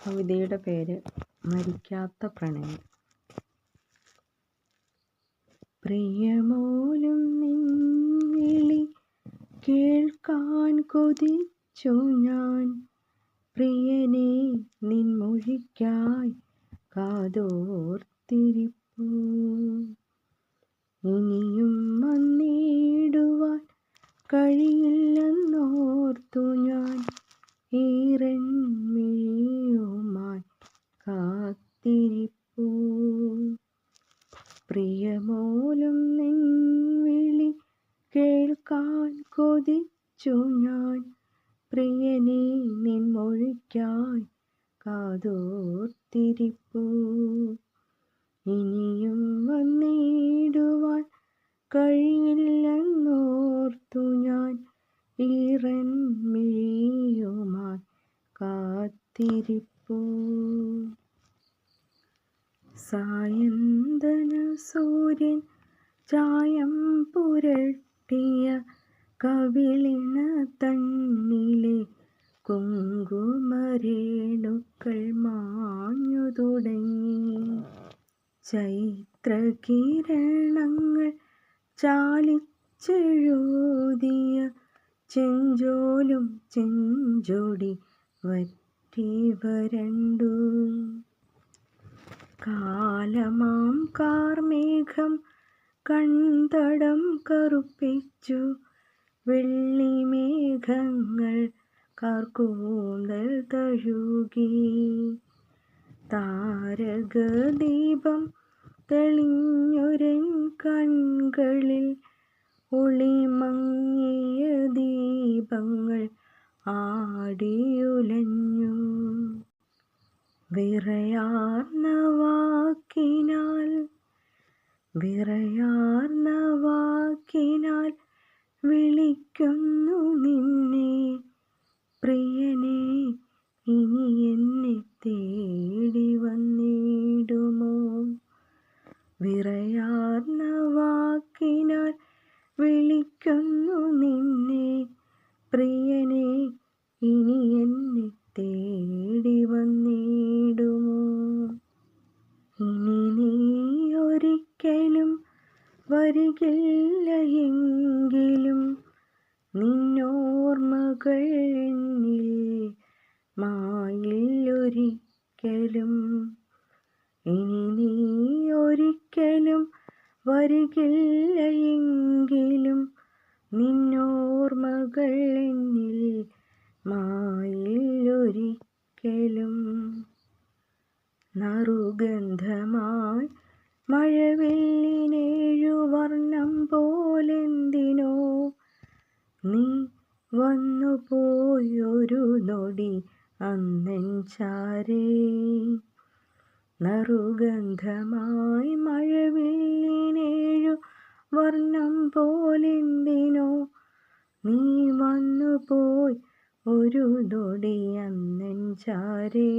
കവിതയുടെ പേര് മരിക്കാത്ത പ്രണയം. പ്രിയമോലും നിൻ വിളി കേൾക്കാൻ കൊതിച്ചു ഞാൻ, പ്രിയനേ നിൻ മൊഴിക്കായി കാതോർത്തിരിപ്പൂ. ഇനിയും വന്നിടുവാൻ കഴിയില്ലെന്നോർത്തു ഞാൻ, ഈറൻമിഴിയുമായി കാത്തിരിപ്പൂ. പ്രിയമോലും നിൻ വിളി കേൾക്കാൻ കൊതിച്ചു ഞാൻ, പ്രിയനേ നിൻ മൊഴിക്കായി കാതോർത്തിരിപ്പൂ. ഇനിയും വന്നിടുവാൻ കഴിയില്ലെന്നോർത്തു ഞാൻ, ഈറൻമിഴിയുമായി കാത്തിരിപ്പൂ. സായന്തന സൂര്യൻ ചായം പുരട്ടിയ കവിളിണ തന്നിലെ കുങ്കുമരേണുക്കൾ മാഞ്ഞു തുടങ്ങി. ചൈത്രകിരണങ്ങൾ ചാലിച്ചെഴുതിയ ചെഞ്ചോലും ചെഞ്ചൊടി വറ്റി വരണ്ടു. കാലമാം കാർമേഘം കൺതടം കറുപ്പിച്ചു, വെള്ളിമേഘങ്ങൾ കാർകൂന്തൽ തഴുകി. താരകദീപം തെളിഞ്ഞൊരെൻ കൺകളിൽ ഒളിമങ്ങിയ ദീപങ്ങൾ ആടിയുലഞ്ഞു. വിറയാർന്ന വാക്കിനാൽ വിളിക്കുന്നു നിന്നെ, പ്രിയനേ ഇനി എന്നെ തേടി വന്നിടുമോ. വിറയാർന്ന വാക്കിനാൽ വിളിക്കുന്നു നിന്നെ, പ്രിയനേ ഇനി എന്നെ തേടി വന്നിടുമോ. ഇനി നീ ഒരിക്കലും വരികില്ല എങ്കിലും, നിന്നോർമ്മകൾ എന്നിൽ മായില്ലൊരിക്കലും. ഇനി നീ ഒരിക്കലും വരികില്ല എങ്കിലും, നിന്നോർമ്മകൾ എന്നിൽ മായില്ലൊരിക്കലും. നറുഗന്ധമായി മഴവില്ലിനേഴു വർണ്ണം പോലെന്തിനോ നീ വന്നുപോയൊരു നൊടി അന്നെൻ ചാരേ. നറുഗന്ധമായി മഴവില്ലിനേഴു വർണ്ണം പോലെന്തിനോ നീ വന്നുപോയി ഒരു നൊടി അന്നെൻ ചാരേ.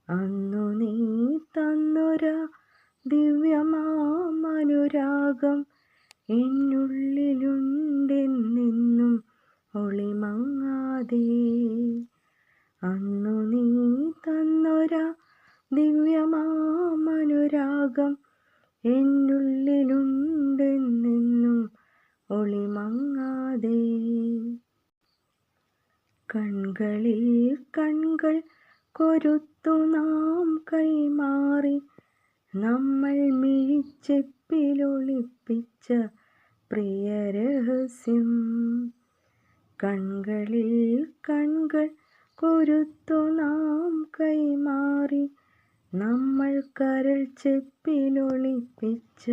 അന്നു നീ തന്നൊരാ ദിവ്യമാം അനുരാഗം എന്നുള്ളിലുണ്ടെന്നെന്നും ഒളിമങ്ങാതെ. അന്നു നീ തന്നൊരാ ദിവ്യമാം അനുരാഗം എന്നുള്ളിലുണ്ടെന്നെന്നും ഒളിമങ്ങാതെ. കൺകളിൽ കൺകൾ കൊരുത്തു നാം കൈമാറി, നമ്മൾ മിഴിച്ചെപ്പിലൊളിപ്പിച്ച പ്രിയരഹസ്യം. കൺകളിൽ കൺകൾ കൊരുത്തു നാം കൈമാറി, നമ്മൾ കരൾ ചെപ്പിലൊളിപ്പിച്ച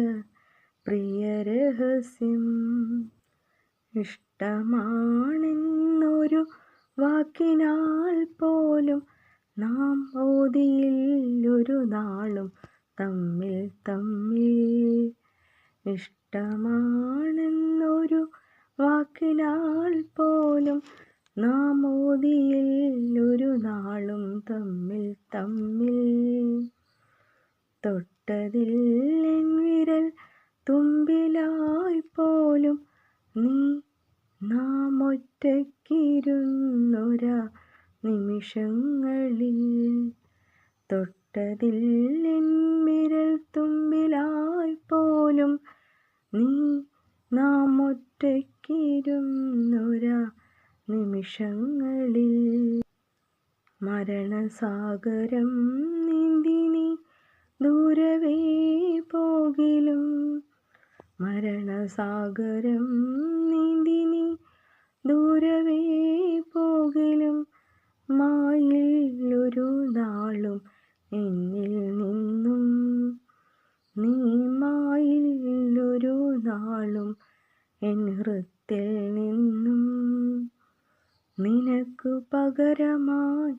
പ്രിയരഹസ്യം. ഇഷ്ടമാണെന്നൊരു വാക്കിനാൽ പോലും നാം ഓതിയില്ലൊരു നാളും തമ്മിൽ തമ്മിൽ. ഇഷ്ടമാണെന്നൊരു വാക്കിനാൽ പോലും നാം ഓതിയില്ലൊരു നാളും തമ്മിൽ തമ്മിൽ. തൊട്ടതിൽ എൻ വിരൽ തുമ്പിലായി പോലും നീ നാം ഒറ്റയ്ക്കിരുന്നൊരാ നിമിഷങ്ങളിൽ തൊട്ടതില്ലെൻ വിരൽ തുമ്പിലായി പോലും നീ നാം ഒറ്റയ്ക്കിരുന്നൊരാ നിമിഷങ്ങളിൽ മരണസാഗരം നീന്തി നീ ദൂരവേ പോകിലും മരണസാഗരം നീന്തി നീ ദൂരവേ പോകിലും മായില്ലൊരു നാളും എന്നിൽ നിന്നും നീ മായില്ലൊരു നാളും എൻ ഹൃത്തിൽ നിന്നും നിനക്കു പകരമായി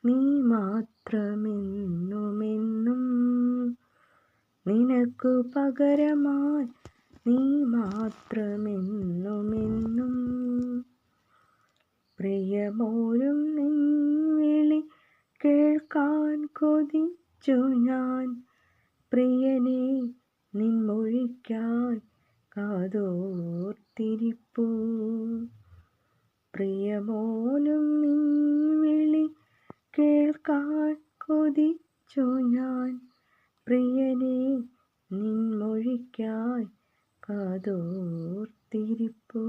നീ മാത്രമെന്നുമെന്നും നിനക്കു പകരമായി നീ മാത്രമെന്നുമെന്നും പ്രിയമോരും നിൻ വിളി കേൾക്കാൻ കൊതിച്ചു ഞാൻ പ്രിയനേ നിൻ മൊഴിക്കായി കാതോർത്തിരിപ്പൂ പ്രിയമോലും നിൻ വിളി കേൾക്കാൻ കൊതിച്ചു ഞാൻ പ്രിയനേ നിൻ മൊഴിക്കായി കാതോർത്തിരിപ്പൂ.